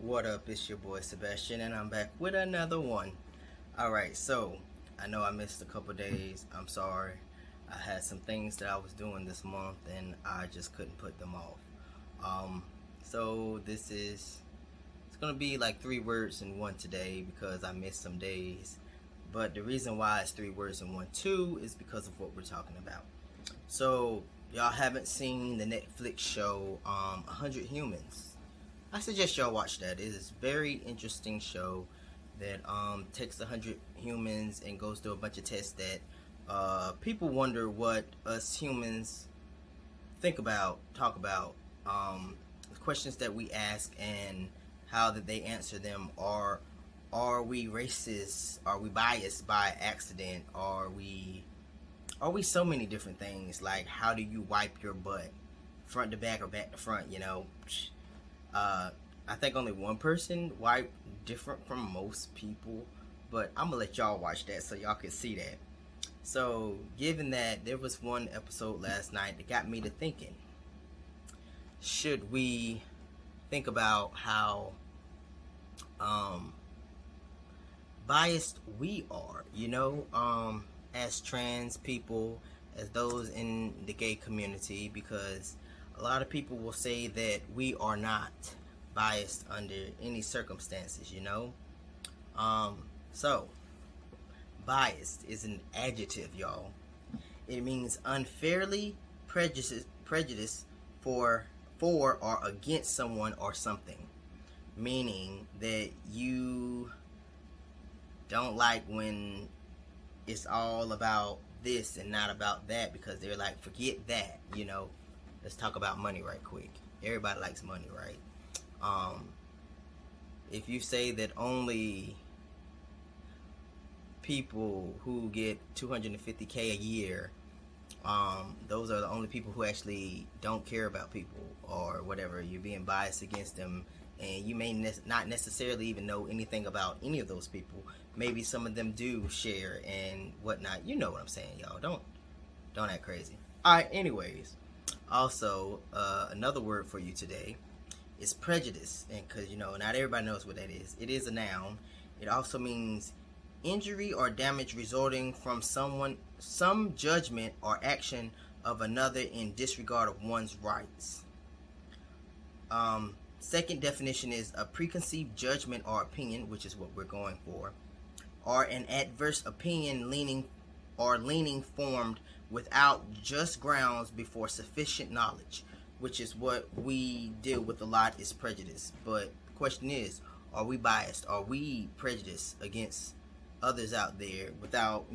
What up? It's your boy Sebastian, and I'm back with another one. Alright, so I know I missed a couple days. I'm sorry. I had some things that I was doing this month, and I just couldn't put them off. Um, so it's gonna be like three words in one today because I missed some days. But the reason why it's three words in one too is because of what we're talking about. So y'all haven't seen the Netflix show 100 Humans. I suggest y'all watch that. It is a very interesting show that takes 100 humans and goes through a bunch of tests that people wonder what us humans think about, talk about, the questions that we ask and how that they answer them. Are we racist? Are we biased by accident? Are we so many different things? Like, how do you wipe your butt, front to back or back to front? Uh, I think only one person wiped different from most people, but I'm gonna let y'all watch that so y'all can see that. So, given that there was one episode last night that got me to thinking, should we think about how um, biased we are? As trans people, as those in the gay community, because a lot of people will say that we are not biased under any circumstances. Um, so, biased is an adjective, y'all. It means unfairly prejudice for or against someone or something. Meaning that you don't like when it's all about this and not about that, because they're like, forget that. Let's talk about money right quick. Everybody likes money, right? um if you say that only people who get 250K a year, those are the only people who actually don't care about people or whatever, you're being biased against them, and you may not necessarily even know anything about any of those people. Maybe some of them do share and whatnot. You know what I'm saying, y'all. Don't act crazy. All right. Anyways, also another word for you today is prejudice, and because not everybody knows what that is. It is a noun. It also means injury or damage resulting from some judgment or action of another in disregard of one's rights. Second definition is a preconceived judgment or opinion, which is what we're going for, or an adverse opinion leaning formed without just grounds before sufficient knowledge, which is what we deal with a lot, is prejudice. But the question is, are we biased? Are we prejudiced against others out there without,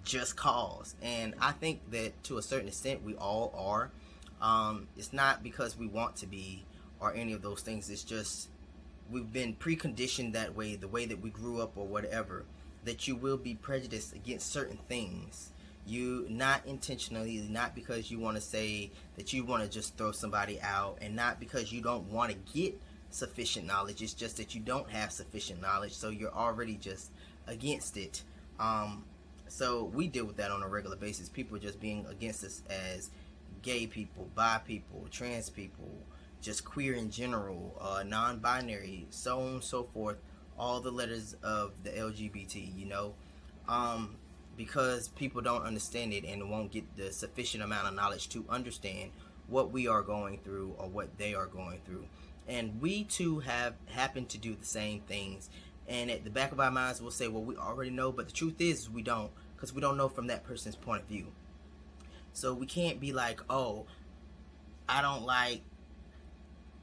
just cause? And I think that to a certain extent we all are. It's not because we want to be or any of those things. It's just we've been preconditioned that way, the way that we grew up or whatever, that you will be prejudiced against certain things. You, not intentionally, not because you want to say that you want to just throw somebody out, and not because you don't want to get sufficient knowledge. It's just that you don't have sufficient knowledge, so you're already just against it. So we deal with that on a regular basis. People just being against us as gay people, bi people, trans people, just queer in general, non-binary, so on and so forth, all the letters of the LGBT, because people don't understand it and won't get the sufficient amount of knowledge to understand what we are going through or what they are going through. And we too have happened to do the same things, and at the back of our minds we'll say, well, we already know, but the truth is we don't, because we don't know from that person's point of view. So we can't be like, oh, I don't like,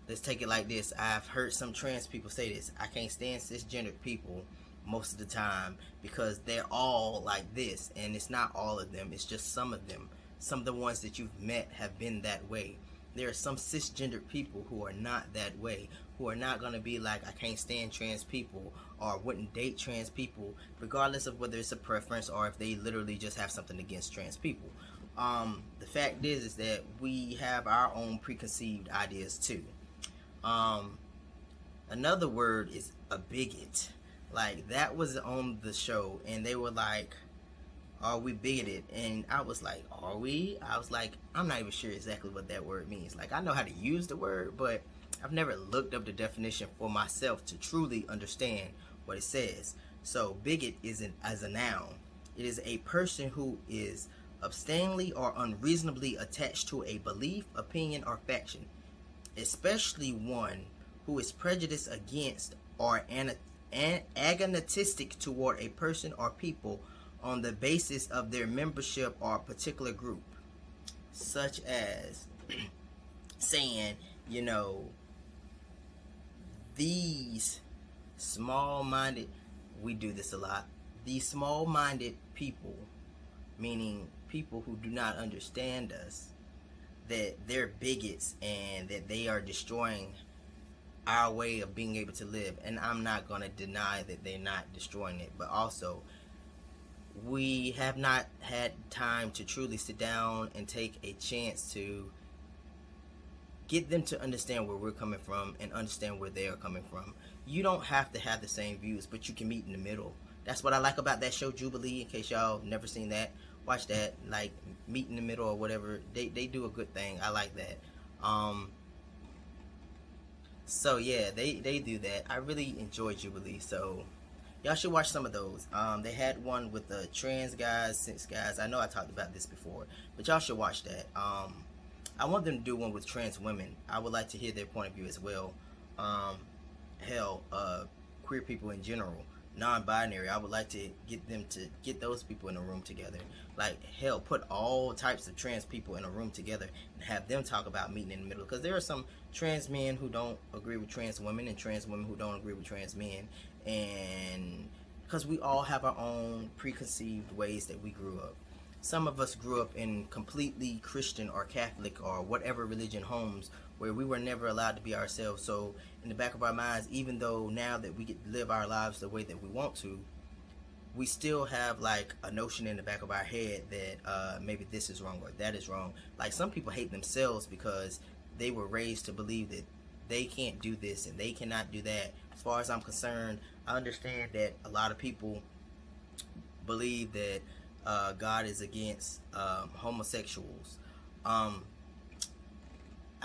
let's take it like this. I've heard some trans people say this: I can't stand cisgendered people most of the time because they're all like this. And it's not all of them, it's just some of them. Some of the ones that you've met have been that way. There are some cisgendered people who are not that way, who are not going to be like, I can't stand trans people, or wouldn't date trans people, regardless of whether it's a preference or if they literally just have something against trans people. The fact is that we have our own preconceived ideas too. Another word is a bigot. Like, that was on the show, and they were like, are we bigoted? And I was like, are we? I was like, I'm not even sure exactly what that word means. Like, I know how to use the word, but I've never looked up the definition for myself to truly understand what it says. So bigot isn't as a noun. It is a person who is abstinently or unreasonably attached to a belief, opinion, or faction, especially one who is prejudiced against or agonistic toward a person or people on the basis of their membership or a particular group, such as saying, you know, these small-minded, we do this a lot, these small-minded people, meaning people who do not understand us, that they're bigots and that they are destroying our way of being able to live. And I'm not going to deny that they're not destroying it, but also we have not had time to truly sit down and take a chance to get them to understand where we're coming from and understand where they are coming from. You don't have to have the same views, but you can meet in the middle. That's what I like about that show Jubilee. In case y'all never seen that, watch that. Like, meet in the middle or whatever. They do a good thing. I like that. So yeah, they do that. I really enjoy Jubilee. So y'all should watch some of those. They had one with the trans guys, cis guys. I know I talked about this before, but y'all should watch that. I want them to do one with trans women. I would like to hear their point of view as well. Queer people in general, non-binary. I would like to get those people in a room together. Like, hell, put all types of trans people in a room together and have them talk about meeting in the middle. Because there are some trans men who don't agree with trans women and trans women who don't agree with trans men. And because we all have our own preconceived ways that we grew up. Some of us grew up in completely Christian or Catholic or whatever religion homes where we were never allowed to be ourselves. So in the back of our minds, even though now that we get to live our lives the way that we want to, we still have like a notion in the back of our head that maybe this is wrong or that is wrong. Like, some people hate themselves because they were raised to believe that they can't do this and they cannot do that. As far as I'm concerned, I understand that a lot of people believe that God is against homosexuals. I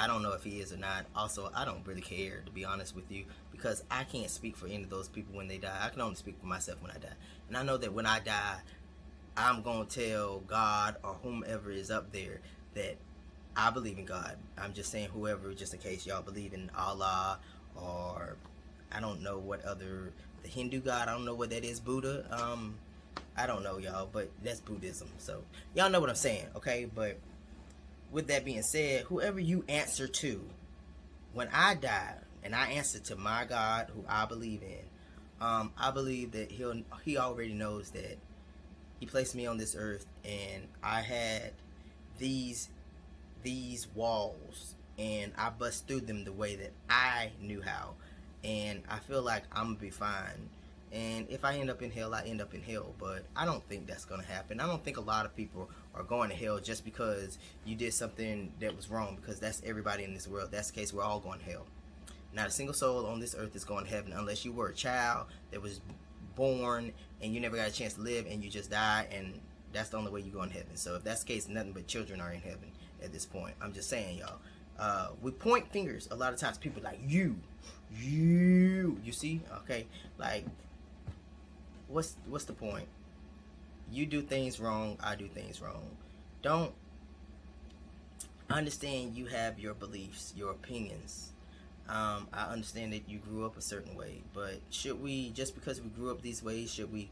don't know if he is or not. Also, I don't really care, to be honest with you, because I can't speak for any of those people when they die. I can only speak for myself when I die. And I know that when I die, I'm going to tell God or whomever is up there that I believe in God. I'm just saying whoever, just in case y'all believe in Allah or I don't know what other, the Hindu God, I don't know what that is, Buddha. I don't know, y'all, but that's Buddhism. So y'all know what I'm saying, okay? But with that being said, whoever you answer to, when I die and I answer to my God, who I believe in, I believe that he already knows that he placed me on this earth, and I had these walls, and I bust through them the way that I knew how, and I feel like I'm gonna be fine. And if I end up in hell, I end up in hell. But I don't think that's going to happen. I don't think a lot of people are going to hell just because you did something that was wrong, because that's everybody in this world. That's the case. We're all going to hell. Not a single soul on this earth is going to heaven unless you were a child that was born and you never got a chance to live and you just die, and that's the only way you're going to heaven. So if that's the case, nothing but children are in heaven at this point. I'm just saying, y'all. We point fingers a lot of times. People like, you see? Okay? Like, what's the point? You do things wrong, I do things wrong. Don't understand you have your beliefs, your opinions. I understand that you grew up a certain way, but should we, just because we grew up these ways, should we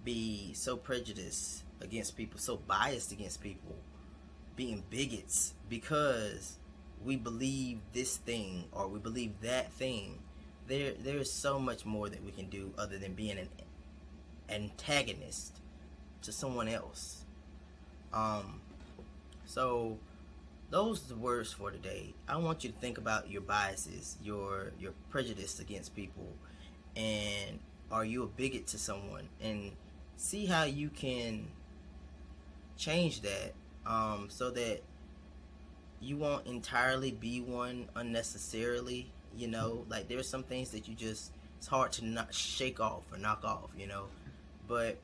be so prejudiced against people, so biased against people, being bigots because we believe this thing or we believe that thing? There's so much more that we can do other than being an antagonist to someone else. So those are the words for today. I want you to think about your biases, your prejudice against people, and are you a bigot to someone, and see how you can change that, so that you won't entirely be one unnecessarily. You know, like, there's some things that it's hard to not shake off or knock off, you know. But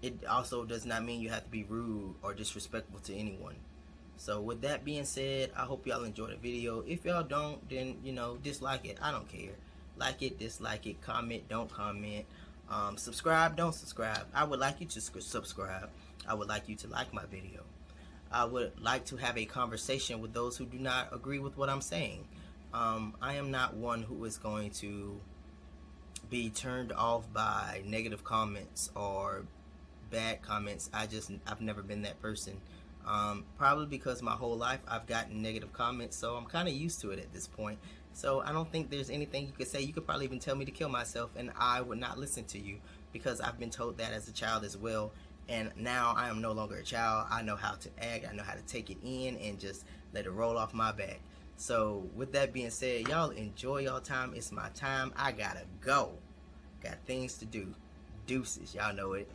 it also does not mean you have to be rude or disrespectful to anyone. So with that being said, I hope y'all enjoy the video. If y'all don't, then dislike it. I don't care. Like it, dislike it, comment, don't comment, subscribe, don't subscribe. I would like you to subscribe. I would like you to like my video. I would like to have a conversation with those who do not agree with what I'm saying. I am not one who is going to be turned off by negative comments or bad comments. I've never been that person. Probably because my whole life I've gotten negative comments, so I'm kind of used to it at this point. So I don't think there's anything you could say. You could probably even tell me to kill myself and I would not listen to you, because I've been told that as a child as well. And now I am no longer a child. I know how to act. I know how to take it in and just let it roll off my back. So with that being said, y'all enjoy y'all time. It's my time. I gotta go. Got things to do. Deuces. Y'all know it.